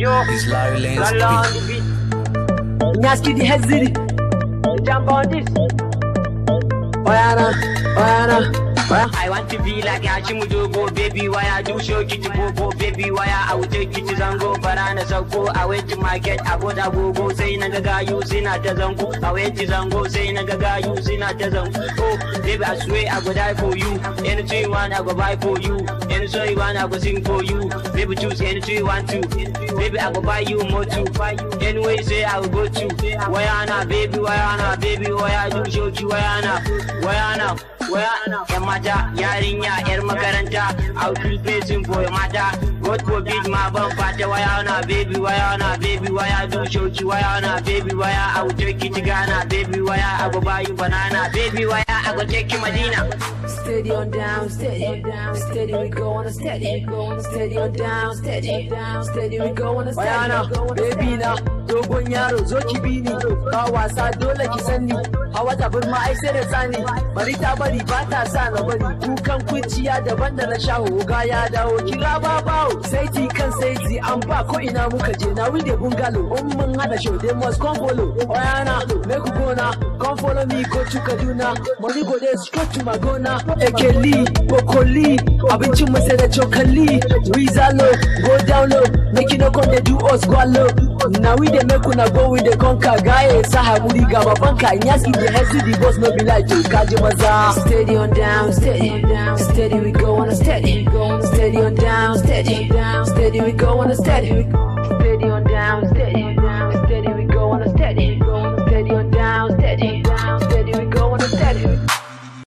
It's Larry Lane's beat. Nyaski the Hezidi. Jump on this. Oyana. I want to be like Hashimudogo, baby. Why I do show you to go, baby. Why I will take you to Zango, Barana Soko. I went to market, I bought a go, say Nagaga, using at the Zango. I went to Zango, say Nagaga, using at the Zango. Oh, baby, I swear I will die for you. Anything you want, I will buy for you. Anything you want, I will sing for you. Baby, choose anything you want to. Baby, I will buy you more too. Anyway, say I will go to. Wayana, baby, why I do show you, Wayana. Yan mata, yarinya, yar makaranta, outfit facing for mata. God forbid ma ban fata wayana, baby, why I do show you, baby, why I will take you to Ghana, baby, why I will buy you banana, baby, why I will take you Medina. Steady on down, steady we go on a steady on down, steady we go on a steady. Wayana, baby na, dogon yaro zo ki bi ni, ba wasa dole ki sanni, hawa ta bar ma ai sai da tsani, bari ta bari ba ta sa na bari, kukan kuciya daban da na shaho ga ya dawo, kira babawo, sai ti kan sai ti an ba ko ina muka je, na we dey bungalow, mun hada show they must come follow. Wayana, make you go now, come follow me go to Kaduna, money go there straight to Magona. Ekeli, Bokoli, abincin mu sai da cokali. Rizalo, go down low, make you no come dey do us go low. Now we dey make una go with the conquer guy. Sa hamuri ga babanka, Nyaski the Hezidi boss no be like to kaji maza. Steady on down, steady we go on a steady on down, steady we go on a steady on down, steady.